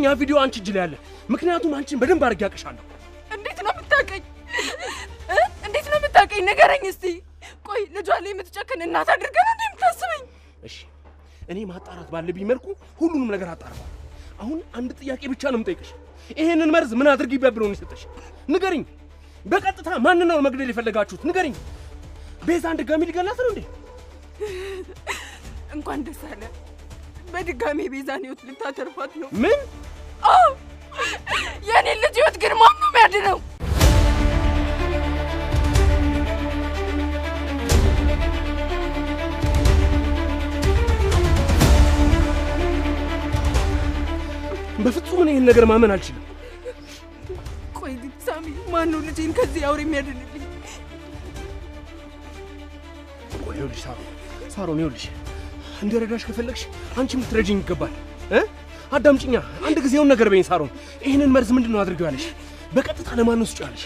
ያ ቪዲዮ አንቺ እጅ ላይ አለ። ምክንያቱም አንቺን በደንብ አድርጌ አውቅሻለሁ። እንዴት ነው የምታውቀኝ? እንዴት ነው የምታውቀኝ? ንገረኝ እስቲ። ቆይ ልጇ ላይ የምትጨክን እናት አድርገህ ነው የምታስበኝ? እሺ እኔ ማጣራት ባለብኝ መልኩ ሁሉንም ነገር አጣራለሁ። አሁን አንድ ጥያቄ ብቻ ነው የምጠይቅሽ። ይሄንን መርዝ ምን አድርጊበት ብሎ ነው የሰጠሽ? ንገሪኝ። በቀጥታ ማን ነው መግደል የፈለጋችሁት? ንገሪኝ። ቤዛን ድጋሚ ሊገላት ነው እንዴ? እንኳን ደስ አለ። በድጋሚ ቤዛን ህይወት ልታተርፋት ነው። ምን? አዎ የኔ ልጅ ህይወት ግን ማን ነው የሚያድነው? በፍጹም እኔ ይሄን ነገር ማመን አልችልም። ቆይ ግን ሳሚ ማን ነው ልጄን ከዚህ አውሬ የሚያድንልኝ? ቆይ ይኸውልሽ ሳሮን ይኸውልሽ እንደረዳሽ ከፈለግሽ አንቺም ልትረጂኝ ይገባል። አዳምጪኛ። አንድ ጊዜውን ነገር በይኝ ሳሮን። ይሄንን መርዝ ምንድነው አድርገው ያለሽ? በቀጥታ ለማን ነው ስጫለሽ?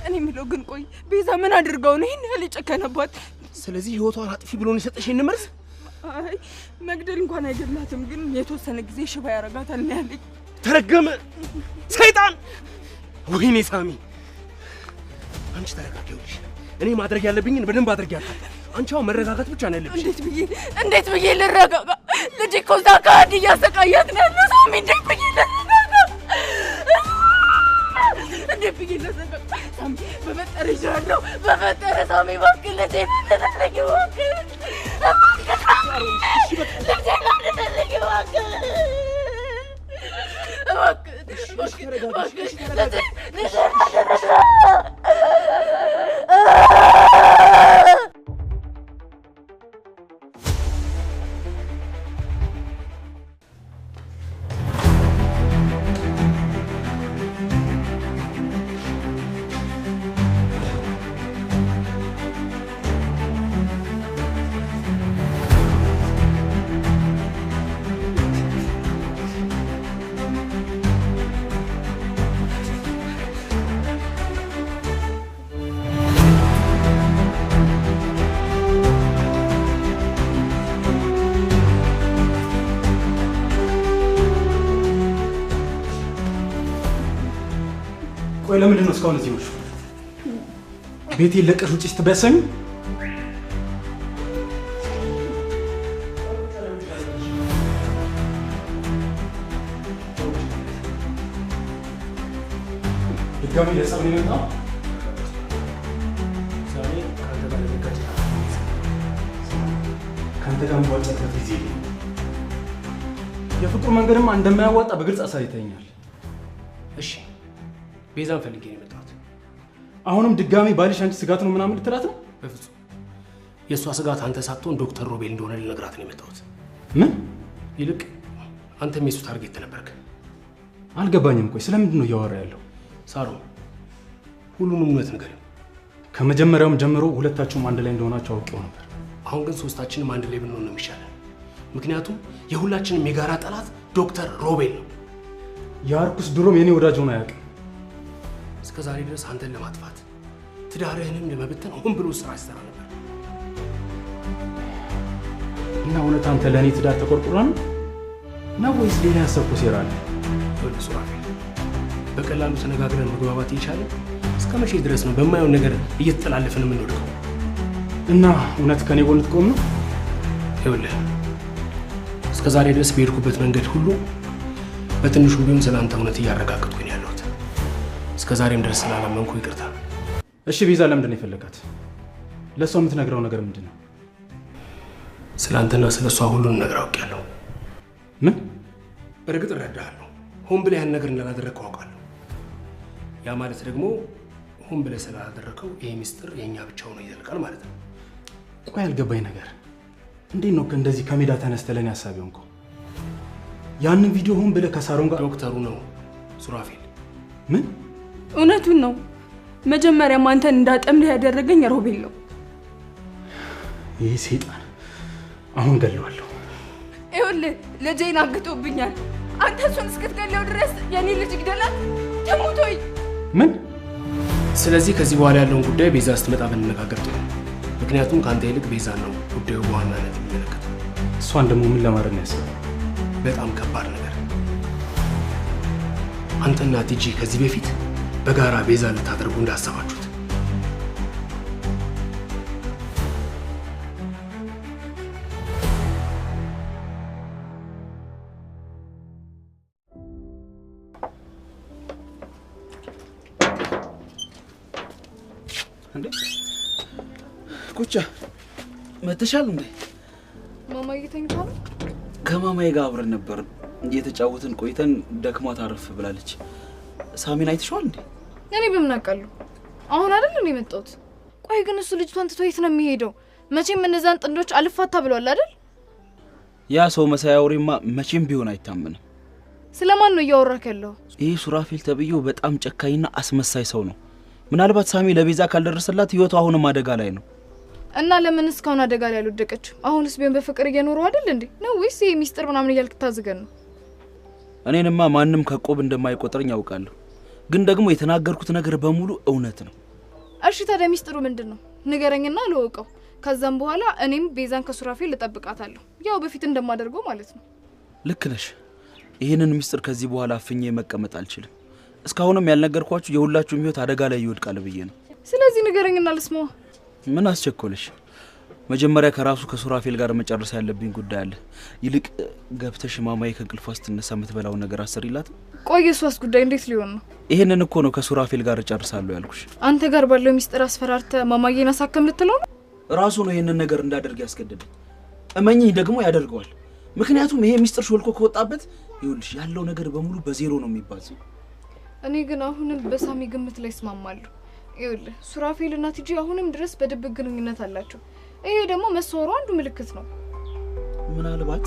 እኔ የምለው ግን ቆይ ቤዛ ምን አድርገው ነው ይሄን ያህል የጨከነባት? ስለዚህ ህይወቷን አጥፊ ብሎ ነው የሰጠሽ ይሄን መርዝ? አይ መግደል እንኳን አይገድላትም፣ ግን የተወሰነ ጊዜ ሽባ ያረጋታል ነው ያለኝ። ተረገመ ሰይጣን! ወይኔ ሳሚ አንቺ ተረጋጊውልሽ። እኔ ማድረግ ያለብኝን በደንብ አድርጊያለሁ። አንቺ አሁን መረጋጋት ብቻ ነው ያለብሽ። እንዴት ብዬ ልረጋጋ? ልጅ እኮ እዛ ከአንድ እያሰቃያት ነው ያለው ሳሚ። እንዴት ብዬ ልረጋጋ? እንዴት ብዬ ልረጋጋ? ሳሚ በፈጠረ ይችላለሁ። በፈጠረ ሳሚ እባክህ ልጄን አትነለኝ እባክህ። ቆይ ለምንድን ነው እስካሁን እዚህ ነሽ? ቤቴን ለቀሽ ውጪ ስትበሰኝ ድጋሚ ለጸብ ነው የመጣው? ዛሬ ካንተ ጋር ለመጋጨት ካንተ ጋር መዋጨት ጊዜ የፍቅሩ መንገድማ እንደማያዋጣ በግልጽ አሳይተኛል። እሺ ቤዛን ፈልጌ ነው የመጣሁት። አሁንም ድጋሚ ባልሽ አንቺ ስጋት ነው ምናምን ልትላት ነው? በፍጹም የእሷ ስጋት አንተ ሳትሆን ዶክተር ሮቤል እንደሆነ ልነግራት ነው የመጣሁት። ምን? ይልቅ አንተም የሱ ታርጌት ነበርክ። አልገባኝም። ቆይ ስለምንድን ነው እያወራ ያለው? ሳሮን ሁሉንም እውነት ንገሪው። ከመጀመሪያውም ጀምሮ ሁለታችሁም አንድ ላይ እንደሆናችሁ አውቄው ነበር። አሁን ግን ሶስታችንም አንድ ላይ ብንሆን ነው የሚሻለን። ምክንያቱም የሁላችንም የጋራ ጠላት ዶክተር ሮቤል ነው። የአርኩስ ድሮም የኔ ወዳጅ ሆኖ አያውቅም። እስከ ዛሬ ድረስ አንተን ለማጥፋት ትዳርህንም ለመበተን ሆን ብሎ ስራ ሲሰራ ነበር። እና እውነት አንተ ለእኔ ትዳር ተቆርቁራ ነው ወይስ ሌላ ያሰብኩ ሴራ አለ? ሱራፌል በቀላሉ ተነጋግረን መግባባት ይቻላል? እስከ መቼ ድረስ ነው በማየውን ነገር እየተጠላለፈን የምንወድቀው? እና እውነት ከኔ ጎን ትቆም ነው? ይኸውልህ እስከ ዛሬ ድረስ በሄድኩበት መንገድ ሁሉ በትንሹም ቢሆን ስላንተ እውነት እያረጋግጥኩኝ ያለሁት። እስከ ዛሬም ድረስ ስላላመንኩ ይቅርታ። እሺ ቤዛ ለምንድን ነው የፈለጋት? ለእሷ የምትነግረው ነገር ምንድን ነው? ስላንተና ስለሷ ሁሉን ነገር አውቄያለሁ። ምን? በእርግጥ እረዳሃለሁ። ሆን ብለህ ያን ነገር እንዳላደረግከው አውቃለሁ። ያ ማለት ደግሞ ሆን ብለህ ስላላደረግከው ይሄ ሚስጥር የእኛ ብቻ ሆኖ ይዘልቃል ማለት ነው። ቆይ ያልገባኝ ነገር እንዴት ነው እንደዚህ ከሜዳ ተነስተህ ለእኔ ሀሳብ የሆንከው? ያንን ቪዲዮ ሆን ብለህ ከሳሮን ጋር? ዶክተሩ ነው ሱራፌል። ምን? እውነቱን ነው። መጀመሪያም አንተን እንዳጠምድህ ያደረገኝ ሮቤል ነው። ይህ ሰይጣን አሁን ገለዋለሁ። ይኸውልህ ልጄን አግቶብኛል። አንተ እሱን እስክትገለው ድረስ የኔ ልጅ ግደላት ትሙት ወይ? ምን? ስለዚህ ከዚህ በኋላ ያለውን ጉዳይ ቤዛ ስትመጣ ብንነጋገር ጥሩ። ምክንያቱም ከአንተ ይልቅ ቤዛ ነው ጉዳዩ በዋናነት የሚመለከተው። እሷን ደግሞ ምን ለማድረግ ነው ያሰበው? በጣም ከባድ ነገር። አንተና ቲጂ ከዚህ በፊት በጋራ ቤዛ ልታደርጉ እንዳሰባችሁት እንዴ ኩቻ መተሻል እንዴ? ማማዬ ተኝታ ነው? ከማማዬ ጋር አብረን ነበር እየተጫወትን ቆይተን ደክሟት አረፍ ብላለች። ሳሚን አይተሽዋል እንዴ? እኔ በምን አውቃለሁ? አሁን አይደል እንዴ መጣሁት? ቆይ ግን እሱ ልጅቷን ትቶ የት ነው የሚሄደው? መቼም እነዛን ጥንዶች አልፋታ ብሏል አይደል? ያ ሰው መሳይ አውሬማ መቼም ቢሆን አይታመንም። ስለማን ነው እያወራክ ያለው? ይሄ ሱራፌል ተብዬው በጣም ጨካኝና አስመሳይ ሰው ነው። ምናልባት ሳሚ ለቤዛ ካልደረሰላት ህይወቷ አሁንም አደጋ ላይ ነው። እና ለምን እስካሁን አደጋ ላይ አልወደቀችም? አሁንስ ቢሆን በፍቅር እየኖሩ አይደል እንዴ? ነው ወይስ ይሄ ሚስጥር ምናምን እያልክ ታዝገን ነው? እኔንማ ማንም ከቆብ እንደማይቆጥረኝ ያውቃለሁ። ግን ደግሞ የተናገርኩት ነገር በሙሉ እውነት ነው። እሺ ታዲያ ሚስጥሩ ምንድነው? ንገረኝና ልወቀው። ከዛም በኋላ እኔም ቤዛን ከሱራፌል ልጠብቃታለሁ። ያው በፊት እንደማደርገው ማለት ነው። ልክ ነሽ። ይሄንን ሚስጥር ከዚህ በኋላ አፍኜ መቀመጥ አልችልም። እስካሁንም ያልነገርኳችሁ የሁላችሁም ህይወት አደጋ ላይ ይወድቃል ብዬ ነው። ስለዚህ ንገረኝና ልስማው። ምን አስቸኮለሽ? መጀመሪያ ከራሱ ከሱራፌል ጋር መጨረስ ያለብኝ ጉዳይ አለ። ይልቅ ገብተሽ ማማዬ ከእንቅልፏ ስትነሳ የምትበላው ነገር አሰሪላት። ቆይ እሷስ ጉዳይ እንዴት ሊሆን ነው? ይሄንን እኮ ነው ከሱራፌል ጋር እጨርሳለሁ ያልኩሽ። አንተ ጋር ባለው ሚስጥር አስፈራርተ ማማዬን አሳከም ልትለው ነው? ራሱ ነው ይሄንን ነገር እንዳደርግ ያስገደደኝ። እመኚኝ ደግሞ ያደርገዋል። ምክንያቱም ይሄ ሚስጥር ሾልኮ ከወጣበት ይኸውልሽ ያለው ነገር በሙሉ በዜሮ ነው የሚባዘው። እኔ ግን አሁንም በሳሚ ግምት ላይ እስማማለሁ። ይኸውልህ ሱራፌልና ቲጂ አሁንም ድረስ በድብቅ ግንኙነት አላቸው። ይሄ ደግሞ መሰወሩ አንዱ ምልክት ነው። ምናልባት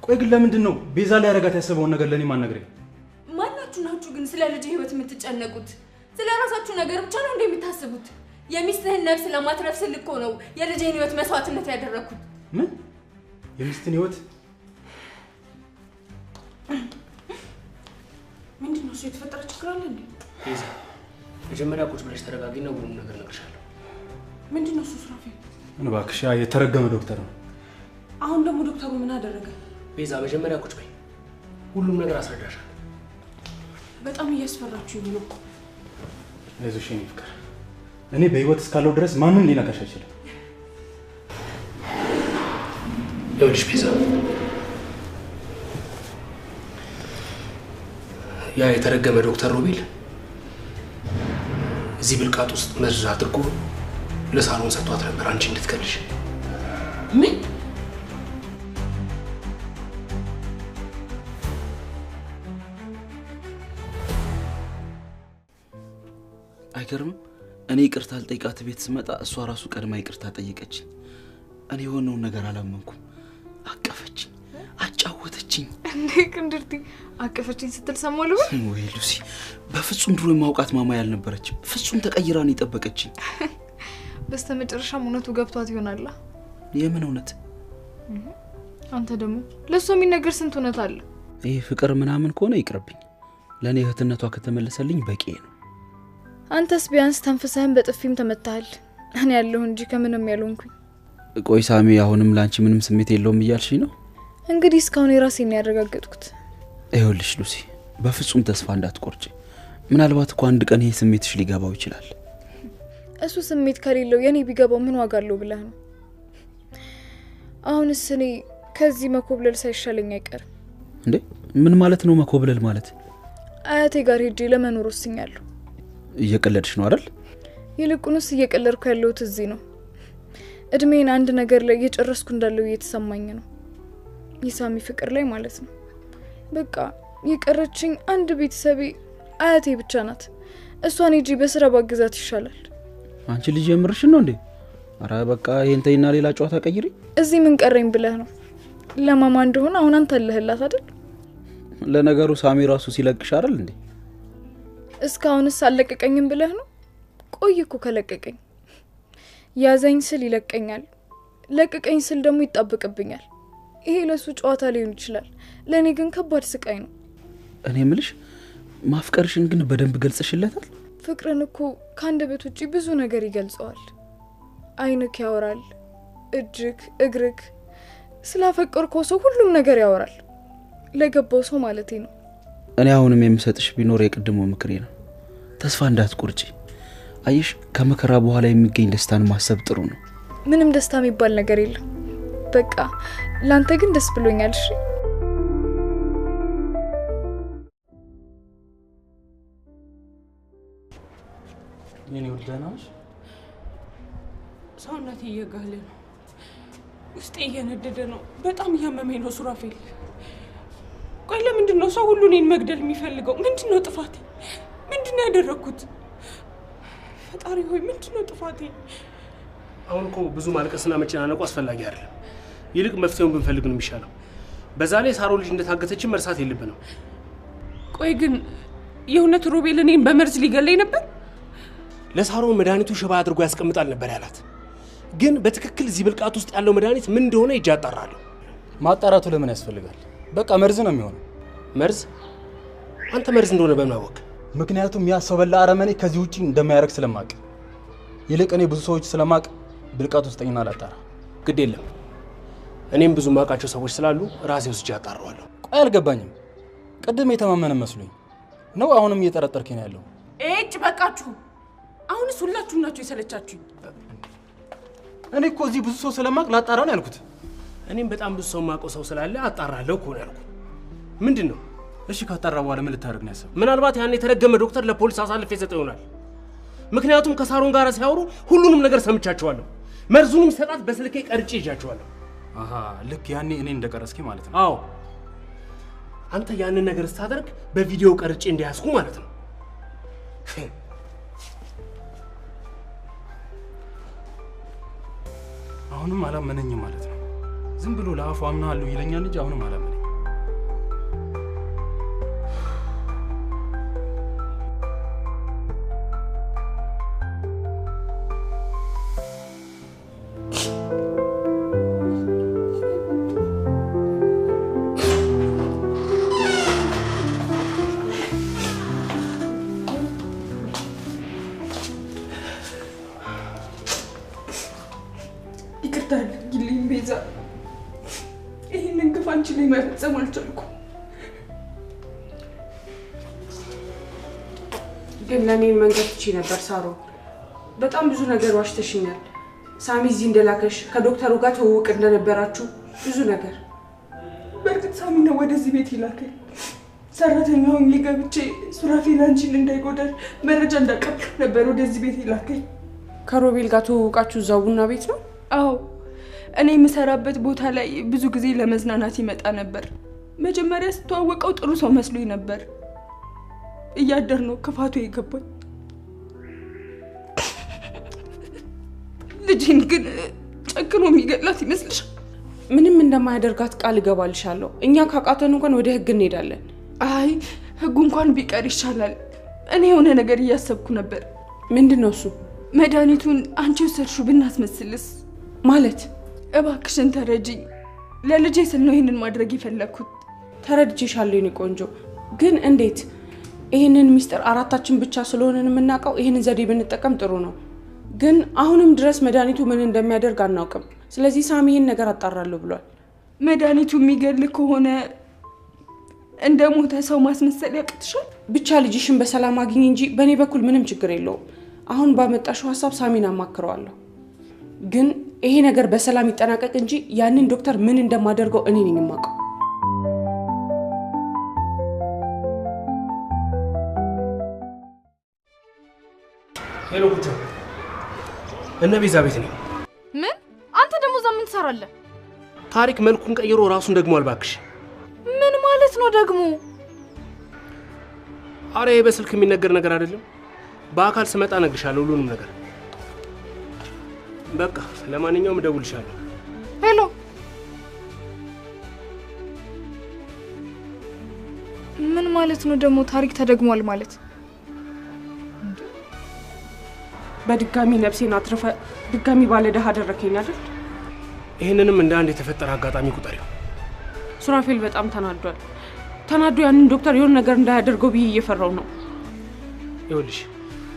ቆይ ግን ለምንድን ነው ቤዛ ላይ ያረጋት ያሰበውን ነገር ለኔ ማናገረኝ? ማናችሁ ናችሁ ግን ስለ ልጅ ህይወት የምትጨነቁት? ስለ ራሳችሁ ነገር ብቻ ነው እንደምታስቡት? የሚስትህን ነፍስ ለማትረፍ ስል እኮ ነው የልጅህን ህይወት መስዋዕትነት ያደረኩት። ምን? የሚስትን ህይወት? ምንድነው እሱ? የተፈጠረ ችግር አለ እንዴ? ቤዛ መጀመሪያ ቁጭ ብለሽ ተረጋጊና ሁሉንም ነገር እነግርሻለሁ። ምንድነው እሱ? ሱራፌል ምን እባክሽ፣ ያ የተረገመ ዶክተር ነው። አሁን ደግሞ ዶክተሩ ምን አደረገ? ቤዛ መጀመሪያ ቁጭ በይ፣ ሁሉም ነገር አስረዳሻለሁ። በጣም እያስፈራችሁኝ ነው። አይዞሽ የኔ ፍቅር፣ እኔ በህይወት እስካለው ድረስ ማንም ሊነካሽ አይችልም። ይኸውልሽ ቤዛ፣ ያ የተረገመ ዶክተር ሮቤል እዚህ ብልቃጥ ውስጥ መርዝ አድርጎ ለሳሎን ሰጥቷት ነበር አንቺ እንድትገልሽ። ምን? አይገርምም? እኔ ይቅርታ ልጠይቃት ቤት ስመጣ እሷ ራሱ ቀድማ ይቅርታ ጠየቀችኝ። እኔ የሆነውን ነገር አላመንኩም። አቀፈችኝ፣ አጫወተችኝ። እንዴ ቅንድርቲ አቀፈችኝ ስትል ሰማሉ? ወይ ሉሲ፣ በፍጹም ድሮ የማውቃት ማማ ያልነበረችም ፍጹም ተቀይራ ነው የጠበቀችኝ። በስተመጨረሻም እውነቱ ገብቷት ይሆናል። የምን እውነት? አንተ ደግሞ ለሷ የሚነገር ስንት እውነት አለ። ይሄ ፍቅር ምናምን ከሆነ ይቅርብኝ። ለኔ እህትነቷ ከተመለሰልኝ በቂ ነው። አንተስ ቢያንስ ተንፈሰህን በጥፊም ተመታሃል። እኔ ያለሁ እንጂ ከምንም ያልሆንኩኝ። ቆይ ሳሚ አሁንም ላንቺ ምንም ስሜት የለውም እያልሽኝ ነው? እንግዲህ እስካሁን የራሴን ያረጋግጥኩት። ይኸውልሽ ሉሲ፣ በፍጹም ተስፋ እንዳትቆርጪ። ምናልባት እኮ አንድ ቀን ይሄ ስሜትሽ ሊገባው ይችላል። እሱ ስሜት ከሌለው የኔ ቢገባው ምን ዋጋ አለው ብለህ ነው? አሁንስ እኔ ከዚህ መኮብለል ሳይሻለኝ አይቀርም። እንዴ ምን ማለት ነው መኮብለል ማለት? አያቴ ጋር ሄጄ ለመኖር ወስኛለሁ። እየቀለድሽ ነው አይደል? ይልቁንስ እየቀለድኩ ያለሁት እዚህ ነው። እድሜን አንድ ነገር ላይ እየጨረስኩ እንዳለው እየተሰማኝ ነው። የሳሚ ፍቅር ላይ ማለት ነው። በቃ የቀረችኝ አንድ ቤተሰቤ አያቴ ብቻ ናት። እሷን ሄጄ በስራ ባግዛት ይሻላል። አንቺ ልጅ የምርሽ ነው እንዴ? አረ በቃ ይሄን ተይና ሌላ ጨዋታ ቀይሪ። እዚህ ምን ቀረኝ ብለህ ነው? ለማማ እንደሆነ አሁን አንተ አለህላት አይደል? ለነገሩ ሳሚ ራሱ ሲለቅሽ አይደል እንዴ? እስካሁንስ አለቀቀኝም ብለህ ነው? ቆይ እኮ ከለቀቀኝ ያዘኝ ስል ይለቀኛል፣ ለቀቀኝ ስል ደግሞ ይጣበቅብኛል። ይሄ ለሱ ጨዋታ ሊሆን ይችላል፣ ለኔ ግን ከባድ ስቃይ ነው። እኔ ምልሽ ማፍቀርሽን ግን በደንብ ገልጽሽለታል? ፍቅርን እኮ ከአንደበት ውጪ ብዙ ነገር ይገልጸዋል። አይንክ ያወራል፣ እጅክ እግርክ ስላፈቀርከው ሰው ሁሉም ነገር ያወራል ለገባው ሰው ማለቴ ነው እኔ አሁንም የምሰጥሽ ቢኖር የቅድሞ ምክሬ ነው ተስፋ እንዳትቆርጪ አይሽ ከመከራ በኋላ የሚገኝ ደስታን ማሰብ ጥሩ ነው ምንም ደስታ የሚባል ነገር የለም በቃ ላንተ ግን ደስ ብሎኛል እሺ የኔ ወልደናሽ ሰውነቴ እየጋለ ነው ውስጤ እየነደደ ነው በጣም ያመመኝ ነው ሱራፌል ቆይ ለምንድን ነው ሰው ሁሉ እኔን መግደል የሚፈልገው ምንድን ነው ጥፋቴ ምንድን ነው ያደረኩት ፈጣሪ ሆይ ምንድን ነው ጥፋቴ አሁን እኮ ብዙ ማልቀስና መጨናነቁ አስፈላጊ አይደለም ይልቅ መፍትሄውን ብንፈልግ ነው የሚሻለው በዛ ላይ ሳሮ ልጅ እንደታገተች መርሳት የለብንም ቆይ ግን የእውነት ሮቤል እኔን በመርዝ ሊገለኝ ነበር ለሳሮ መድኃኒቱ ሽባ አድርጎ ያስቀምጣል ነበር ያላት ግን በትክክል እዚህ ብልቃት ውስጥ ያለው መድኃኒት ምን እንደሆነ ይጃጣራል ማጣራቱ ለምን ያስፈልጋል በቃ መርዝ ነው የሚሆነው መርዝ አንተ መርዝ እንደሆነ በምን አወቅ ምክንያቱም ያ ሰው በላ አረመኔ ከዚህ ውጪ እንደማያረክ ስለማቅ ይልቅ እኔ ብዙ ሰዎች ስለማቅ ብልቃት ውስጥ ጠኝና ላጣራ ግድ የለም እኔም ብዙ ማቃቸው ሰዎች ስላሉ ራሴ ውስጥ ያጣራዋለሁ ቆይ አልገባኝም ቅድም የተማመነ መስሎኝ ነው አሁንም እየተጠረጠርከኝ ነው ያለው እጭ በቃችሁ አሁንስ ሁላችሁ ናችሁ የሰለቻችሁኝ እኔ እኮ እዚህ ብዙ ሰው ስለማቅ ላጣራ ነው ያልኩት እኔም በጣም ብዙ ሰው ማቀው ሰው ስላለ አጣራለሁ እኮ ነው ያልኩት ምንድነው እሺ ካጣራ በኋላ ምን ልታደርግ ነው ያሰብኩት ምናልባት ያን የተረገመ ዶክተር ለፖሊስ አሳልፌ ሰጠው ይሆናል ምክንያቱም ከሳሮን ጋር ሲያወሩ ሁሉንም ነገር ሰምቻቸዋለሁ መርዙንም ሰጣት በስልኬ ቀርጬ ይጃቸዋለሁ አሃ ልክ ያኔ እኔ እንደቀረስኪ ማለት ነው አዎ አንተ ያንን ነገር ስታደርግ በቪዲዮ ቀርጬ እንዲያስኩ ማለት ነው አሁንም አላመነኝም ማለት ነው ዝም ብሎ ለአፉ አምናለሁ ይለኛል እንጂ አሁንም አላመነኝ መፈጸም አልቻልኩም ግን ለኔ መንገድ ትቺ ነበር ሳሮን በጣም ብዙ ነገር ዋሽተሽኛል ሳሚ እዚህ እንደላከሽ ከዶክተሩ ጋር ተወውቅ እንደነበራችሁ ብዙ ነገር በርግጥ ሳሚ ነው ወደዚህ ቤት ይላከኝ ሰራተኛው ሊገብቼ ሱራፌል አንቺን እንዳይጎዳል መረጃ እንዳቀብል ነበር ወደዚህ ቤት ይላከኝ ከሮቤል ጋር ተወውቃችሁ እዛው ቡና ቤት ነው አዎ እኔ የምሰራበት ቦታ ላይ ብዙ ጊዜ ለመዝናናት ይመጣ ነበር መጀመሪያ ስተዋወቀው ጥሩ ሰው መስሎኝ ነበር እያደር ነው ክፋቱ የገባኝ ልጅን ግን ጨክኖ የሚገላት ይመስልሻል ምንም እንደማያደርጋት ቃል እገባልሻለሁ እኛ ካቃተን እንኳን ወደ ህግ እንሄዳለን አይ ህጉ እንኳን ቢቀር ይሻላል እኔ የሆነ ነገር እያሰብኩ ነበር ምንድነው እሱ መድኃኒቱን አንቺ ወሰድሽው ብናስመስልስ ማለት እባክሽን ተረጂኝ ለልጄ ስል ነው ይሄንን ማድረግ የፈለኩት ተረድቼሻለሁ የኔ ቆንጆ ግን እንዴት ይሄንን ሚስጥር አራታችን ብቻ ስለሆነን የምናውቀው ይሄንን ዘዴ ብንጠቀም ጥሩ ነው ግን አሁንም ድረስ መድኃኒቱ ምን እንደሚያደርግ አናውቅም ስለዚህ ሳሚ ይሄን ነገር አጣራለሁ ብሏል መድኃኒቱ የሚገል ከሆነ እንደሞተ ሰው ማስመሰል ያቅትሻል ብቻ ልጅሽን በሰላም አግኝ እንጂ በኔ በኩል ምንም ችግር የለውም አሁን ባመጣሽው ሐሳብ ሳሚን አማክረዋለሁ ግን ይሄ ነገር በሰላም ይጠናቀቅ እንጂ ያንን ዶክተር ምን እንደማደርገው እኔ ነኝ የማውቀው ሄሎ ኩቻ እነ ቤዛ ቤት ነኝ ምን አንተ ደግሞ እዛ ምን ትሰራለህ ታሪክ መልኩን ቀይሮ ራሱን ደግሞ አልባክሽ ምን ማለት ነው ደግሞ አሬ በስልክ የሚነገር ነገር አይደለም በአካል ስመጣ ነግርሻለሁ ሁሉንም ነገር በቃ ለማንኛውም እደውልልሻለሁ ሄሎ ምን ማለት ነው ደግሞ ታሪክ ተደግሟል ማለት በድጋሚ ነፍሴን አትርፈ ድጋሚ ባለደህ አደረከኝ አይደል ይሄንንም እንደ አንድ የተፈጠረ አጋጣሚ ቁጠሪው ሱራፌል በጣም ተናዶ ያንን ዶክተር የሆነ ነገር እንዳያደርገው ብዬ እየፈራው ነው ይኸውልሽ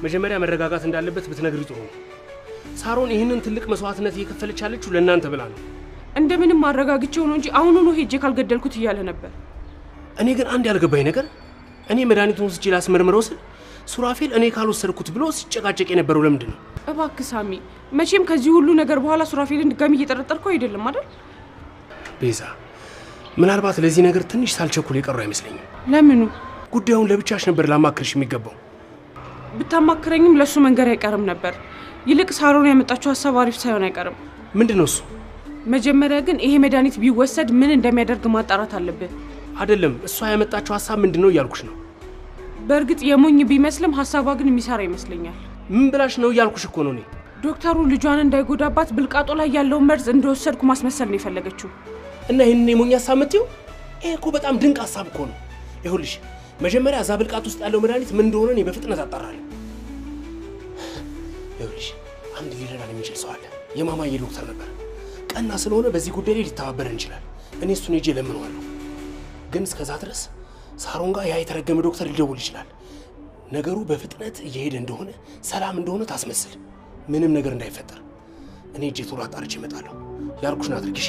መጀመሪያ መረጋጋት እንዳለበት ብትነግሪ ጥሩ ነው ሳሮን ይህንን ትልቅ መስዋዕትነት እየከፈለች ያለችው ለእናንተ ብላ ነው። እንደምንም ማረጋግቼው ነው እንጂ አሁኑኑ ሄጄ ካልገደልኩት እያለ ነበር። እኔ ግን አንድ ያልገባኝ ነገር እኔ መድኃኒቱን ወስጄ ላስመርምረው ስል ሱራፌል እኔ ካልወሰድኩት ብሎ ሲጨቃጨቅ የነበረው ለምንድን ነው? እባክህ ሳሚ፣ መቼም ከዚህ ሁሉ ነገር በኋላ ሱራፌልን ድጋሚ እየጠረጠርከው አይደለም አይደል? ቤዛ፣ ምናልባት ለዚህ ነገር ትንሽ ሳልቸኩል የቀሩ አይመስለኝም። ለምኑ? ጉዳዩን ለብቻሽ ነበር ላማክርሽ የሚገባው። ብታማክረኝም ለሱ መንገር አይቀርም ነበር። ይልቅ ሳሮን ያመጣችው ሐሳብ አሪፍ ሳይሆን አይቀርም። ምንድነው እሱ? መጀመሪያ ግን ይሄ መድኃኒት ቢወሰድ ምን እንደሚያደርግ ማጣራት አለብን። አይደለም እሷ ያመጣችው ሐሳብ ምንድነው እያልኩሽ ነው። በእርግጥ የሞኝ ቢመስልም ሐሳቧ ግን የሚሰራ ይመስለኛል። ምን ብላሽ ነው እያልኩሽ እኮ ነው። እኔ ዶክተሩ ልጇን እንዳይጎዳባት ብልቃጦ ላይ ያለውን መርዝ እንደወሰድኩ ማስመሰል ነው የፈለገችው። እና ይሄንን የሞኝ ሐሳብ መጥተው ይሄ እኮ በጣም ድንቅ ሐሳብ እኮ ነው። ይኸውልሽ መጀመሪያ እዛ ብልቃጥ ውስጥ ያለው መድኃኒት ምን እንደሆነ እኔ በፍጥነት አጣራለሁ። ይኸውልሽ አንድ ሊረዳን የሚችል ሰው አለ። የማማዬ ዶክተር ነበር። ቀና ስለሆነ በዚህ ጉዳይ ላይ ሊተባበረን ይችላል። እኔ እሱን ሄጄ ለምነዋለሁ። ግን እስከዛ ድረስ ሳሮን ጋር ያ የተረገመ ዶክተር ሊደውል ይችላል። ነገሩ በፍጥነት እየሄደ እንደሆነ ሰላም እንደሆነ ታስመስል፣ ምንም ነገር እንዳይፈጠር። እኔ ሄጄ ቶሎ አጣርቼ እመጣለሁ። ያልኩሽን አድርጊ እሺ?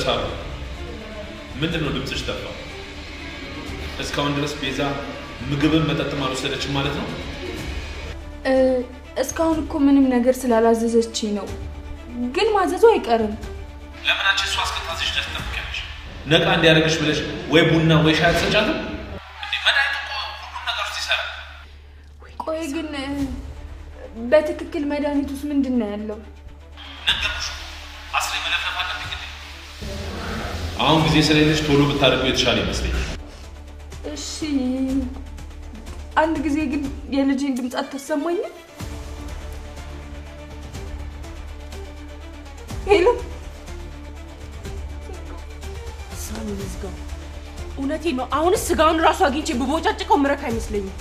ሳሮ ምንድነው ድምጽሽ ጠፋ? እስካሁን ድረስ ቤዛ ምግብን መጠጥም አልወሰደችም ማለት ነው? እስካሁን እኮ ምንም ነገር ስላላዘዘችኝ ነው። ግን ማዘዙ አይቀርም። ለምን አንቺ እሷ እስከታዘዝሽ ድረስ ትጠብቂያለሽ? ነቃ እንዲያደርግሽ ብለሽ ወይ ቡና ወይ ሻይ አትሰጫትም? እንዴ መድኃኒት እኮ ሁሉም ነገር ውስጥ ይሰራል። ቆይ ግን በትክክል መድኃኒት ውስጥ ምንድን ነው ያለው? ነገርኩሽ። አስሬ መለፍለፍ አለብኝ እንዴ? አሁን ጊዜ ስለሌለሽ ቶሎ ብታደርገው የተሻለ ይመስለኛል። እሺ አንድ ጊዜ ግን የልጅን ድምፅ አታሰማኝም? ሄሎ ሳሚ ልዝጋው። እውነቴን ነው። አሁንስ ስጋውን ራሱ አግኝቼ ብቦጫጭቀው ምረክ አይመስለኝም።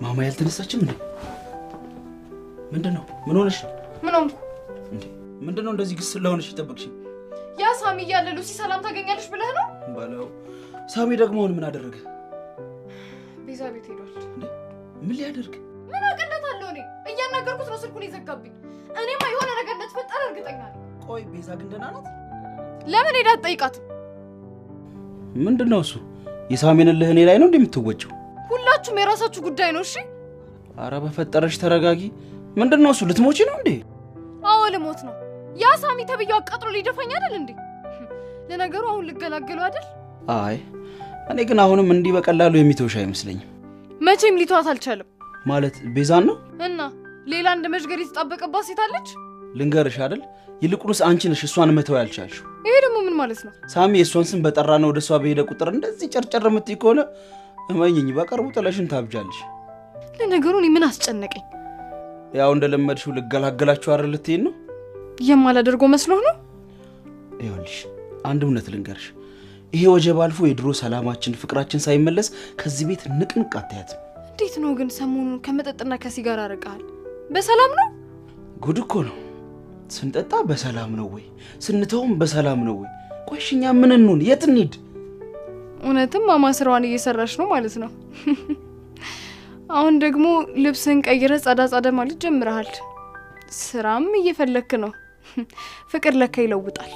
ማማ ያልተነሳችም እንዴ? ምንድነው? ምን ሆነሽ? ምን ሆንኩ እንዴ? ምንድነው እንደዚህ ግስ ስለሆነሽ ይጠበቅሽኝ? ያ ሳሚ እያለ ሉሲ ሰላም ታገኛለሽ ብለህ ነው? ባለው ሳሚ ደግሞ ምን አደረገ? ቤዛ ቤት ሄዷል። እንዴ ምን ሊያደርግ? ምን አቀለታለሁ? እኔ እያናገርኩት ነው ስልኩን ይዘጋብኝ። እኔማ የሆነ ነገር እንደተፈጠረ እርግጠኛ ነኝ። ቆይ ቤዛ ግን ደህና ናት? ለምን ሄዳ አትጠይቃትም? ምንድነው እሱ? የሳሚን እልህ እኔ ላይ ነው እንደምትወጪው? ሁላችሁም የራሳችሁ ጉዳይ ነው። እሺ አረ በፈጠረሽ ተረጋጊ። ምንድነው እሱ? ልትሞቺ ነው እንዴ? አዎ ልሞት ነው። ያ ሳሚ ተብዬው አቃጥሎ ሊደፋኝ አይደል እንዴ? ለነገሩ አሁን ልገላገለው አይደል? አይ እኔ ግን አሁንም እንዲህ በቀላሉ የሚተውሽ አይመስለኝም። መቼም ሊተዋት አልቻለም። ማለት ቤዛን ነው? እና ሌላ እንደ መሽገር የተጣበቀባት ሴት አለች? ልንገርሽ አይደል? ይልቁንስ አንቺ ነሽ እሷን መተው ያልቻልሽው። ይሄ ደግሞ ምን ማለት ነው? ሳሚ የእሷን ስም በጠራ ነው ወደ እሷ በሄደ ቁጥር እንደዚህ ጨርጨር የምትይ ከሆነ እመኝኝ በቅርቡ ጥለሽን ታብጃለሽ። ለነገሩ እኔ ምን አስጨነቀኝ? ያው እንደለመድሽው ልገላገላችሁ አይደል ልትይኝ ነው? የማላደርገው መስሎህ ነው? ይኸውልሽ አንድ እውነት ልንገርሽ፣ ይሄ ወጀብ አልፎ የድሮ ሰላማችን ፍቅራችን ሳይመለስ ከዚህ ቤት ንቅንቅ አታያትም። እንዴት ነው ግን ሰሞኑን ከመጠጥና ከሲጋራ አርቀሃል? በሰላም ነው? ጉድ እኮ ነው። ስንጠጣ በሰላም ነው ወይ? ስንተውም በሰላም ነው ወይ? ቆይሽኛ ምን እንሁን? የት እንሂድ? እውነትም ማማ ስራዋን እየሰራሽ ነው ማለት ነው። አሁን ደግሞ ልብስን ቀይረህ ጻዳ ጻዳ ማለት ጀምረሃል። ስራም እየፈለክ ነው። ፍቅር ለካ ይለውጣል።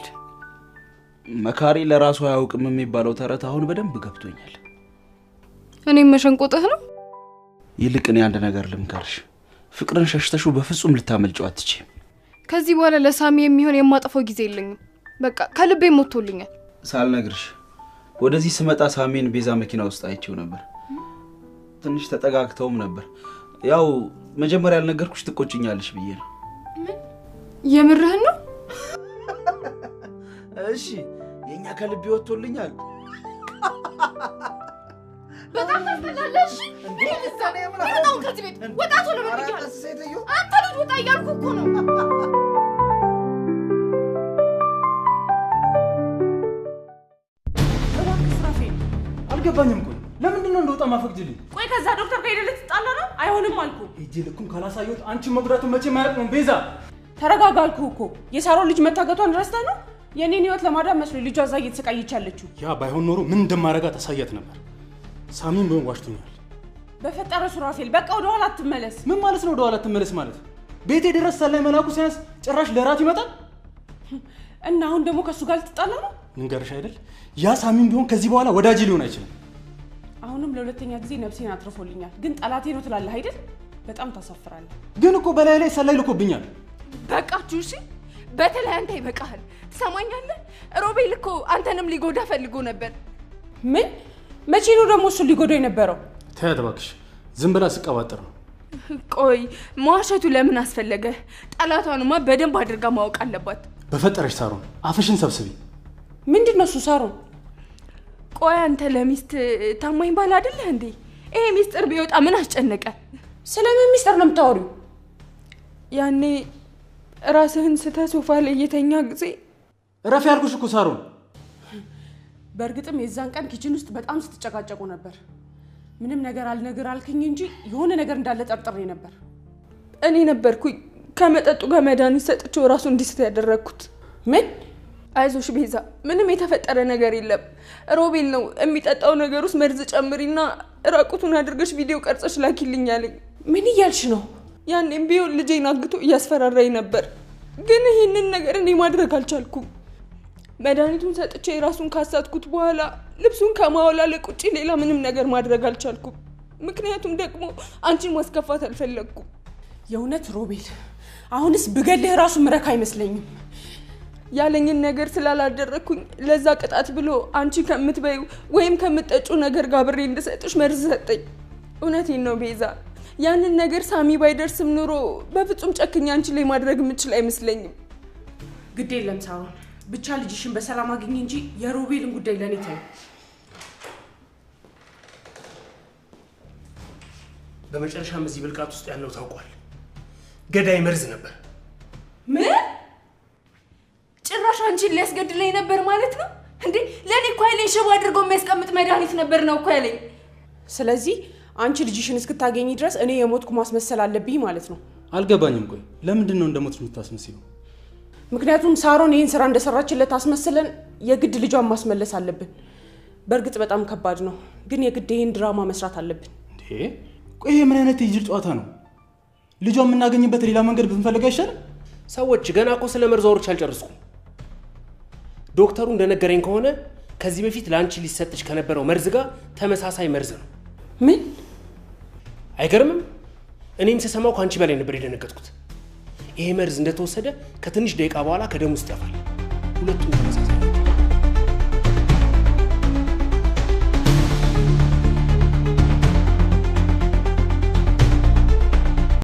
መካሪ ለራሱ አያውቅም የሚባለው ተረት አሁን በደንብ ገብቶኛል። እኔም መሸንቆጥህ ነው። ይልቅ እኔ አንድ ነገር ልምከርሽ። ፍቅርን ሸሽተሹ በፍጹም ልታመልጪው አትችይም። ከዚህ በኋላ ለሳሚ የሚሆን የማጠፋው ጊዜ የለኝም። በቃ ከልቤ ሞቶልኛል። ሳልነግርሽ ወደዚህ ስመጣ ሳሚን ቤዛ መኪና ውስጥ አይቼው ነበር። ትንሽ ተጠጋግተውም ነበር። ያው መጀመሪያ ያልነገርኩሽ ትቆጭኛለሽ ብዬ ነው። የምርህን ነው? እሺ የኛ ከልብ ይወጥቶልኛል። በጣም ተፈላልሽ እንዴ? ወጣው ከዚህ ቤት ወጣቱ ነው በሚያለው። አንተ ልጅ ወጣ እያልኩ እኮ ነው። አልገባኝም። ቆይ ለምንድን ነው እንደወጣ ማፈቅጂልኝ? ቆይ ከዛ ዶክተር ጋር ሄደህ ልትጣላ ነው? አይሆንም አልኩ። እጄ ልኩን ካላሳየሁት አንቺ መጉዳቱን መቼ ማያልቅ ነው። ቤዛ ተረጋጋ አልኩህ እኮ። የሳሮን ልጅ መታገቷን ረስተህ ነው? የኔን ህይወት ለማዳን መስሎ ልጇ እዛ እየተሰቃየች ያለችው። ያ ባይሆን ኖሮ ምን እንደማረጋ ታሳያት ነበር። ሳሚን ቢሆን ዋሽቶኛል። በፈጠረ ሱራፌል በቃ ወደ ኋላ አትመለስ። ምን ማለት ነው ወደ ኋላ አትመለስ ማለት? ቤቴ ድረስ ሰላይ መላኩ ሲያንስ ጭራሽ ለራት ይመጣል። እና አሁን ደግሞ ከሱ ጋር ልትጣላ ነው? ልንገርሽ አይደል ያ ሳሚን ቢሆን ከዚህ በኋላ ወዳጅ ሊሆን አይችልም። አሁንም ለሁለተኛ ጊዜ ነፍሴን አትርፎልኛል። ግን ጠላቴ ነው ትላለህ አይደል? በጣም ታሳፍራለህ። ግን እኮ በላይ ላይ ሰላይ ልኮብኛል። በቃችሁ እሺ። በተለይ አንተ ይበቃሃል። ትሰማኛለህ? ሮቤል እኮ አንተንም ሊጎዳ ፈልጎ ነበር። ምን? መቼ ነው ደግሞ እሱ ሊጎዳው የነበረው? ተያት እባክሽ። ዝም ብላ ስቀባጥር ነው። ቆይ መዋሸቱ ለምን አስፈለገ? ጠላቷንማ በደንብ አድርጋ ማወቅ አለባት። በፈጠረሽ ሳሮን አፍሽን ሰብስቢ። ምንድነው እሱ ሳሮን? ቆይ አንተ ለሚስት ታማኝ ባል አይደለህ እንዴ? ይሄ ሚስጥር ቢወጣ ምን አስጨነቀ? ስለምን ሚስጥር ነው የምታወሪው? ያኔ ራስህን ስተህ ሶፋ ላይ የተኛ ጊዜ እረፍ ያልኩሽ እኮ ሳሮን። በእርግጥም የዛን ቀን ኪችን ውስጥ በጣም ስትጨቃጨቁ ነበር። ምንም ነገር አልነግር አልከኝ እንጂ የሆነ ነገር እንዳለ ጠርጥሬ ነበር። እኔ ነበርኩኝ ከመጠጡ ጋር መድኃኒት ሰጥቼው ራሱ እንዲስት ያደረግኩት። ምን? አይዞሽ ቤዛ፣ ምንም የተፈጠረ ነገር የለም። ሮቤል ነው የሚጠጣው ነገር ውስጥ መርዝ ጨምሪና ራቁቱን አድርገሽ ቪዲዮ ቀርጸሽ ላኪልኝ አለኝ። ምን እያልሽ ነው? ያኔም ቢሆን ልጄን አግቶ እያስፈራራኝ ነበር። ግን ይህንን ነገር እኔ ማድረግ አልቻልኩም። መድኃኒቱን ሰጥቼ ራሱን ካሳትኩት በኋላ ልብሱን ከማወላለቅ ውጪ ሌላ ምንም ነገር ማድረግ አልቻልኩም። ምክንያቱም ደግሞ አንቺን ማስከፋት አልፈለግኩም። የእውነት ሮቤል፣ አሁንስ ብገልህ ራሱ ምረክ አይመስለኝም። ያለኝን ነገር ስላላደረኩኝ ለዛ ቅጣት ብሎ አንቺ ከምትበዩ ወይም ከምትጠጩ ነገር ጋር ብሬ እንድሰጥሽ መርዝ ሰጠኝ። እውነቴን ነው ቤዛ፣ ያንን ነገር ሳሚ ባይደርስም ኑሮ በፍጹም ጨክኛ አንቺ ላይ ማድረግ የምችል አይመስለኝም። ግድ የለም ሳሮን፣ ብቻ ልጅሽን በሰላም አግኝ እንጂ የሮቤልን ጉዳይ ለኔ ታዩ። በመጨረሻም እዚህ ብልቃት ውስጥ ያለው ታውቋል። ገዳይ መርዝ ነበር። ምን? ጭራሽ አንቺን ሊያስገድለኝ ነበር ማለት ነው እንዴ? ለኔ እኮ ያለኝ ሽባ አድርጎ የሚያስቀምጥ መድኃኒት ነበር ነው እኮ ያለኝ። ስለዚህ አንቺ ልጅሽን እስክታገኚ ድረስ እኔ የሞትኩ ማስመሰል አለብኝ ማለት ነው? አልገባኝም። ቆይ ለምንድን ነው እንደሞትሽ የምታስመስለው? ምክንያቱም ሳሮን ይህን ስራ እንደሰራችለት አስመስለን የግድ ልጇን ማስመለስ አለብን። በእርግጥ በጣም ከባድ ነው፣ ግን የግድ ይህን ድራማ መስራት አለብን። እንዴ ቆይ ይሄ ምን አይነት የጅል ጨዋታ ነው? ልጇን የምናገኝበት ሌላ መንገድ ብንፈልግ አይሻልም? ሰዎች ገና እኮ ስለ መርዝ አውርቼ አልጨረስኩም። ዶክተሩ እንደነገረኝ ከሆነ ከዚህ በፊት ለአንቺ ሊሰጥሽ ከነበረው መርዝ ጋር ተመሳሳይ መርዝ ነው። ምን? አይገርምም? እኔም ስሰማው ከአንቺ በላይ ነበር የደነገጥኩት። ይሄ መርዝ እንደተወሰደ ከትንሽ ደቂቃ በኋላ ከደም ውስጥ ያፋል። ሁለቱም ተመሳሳይ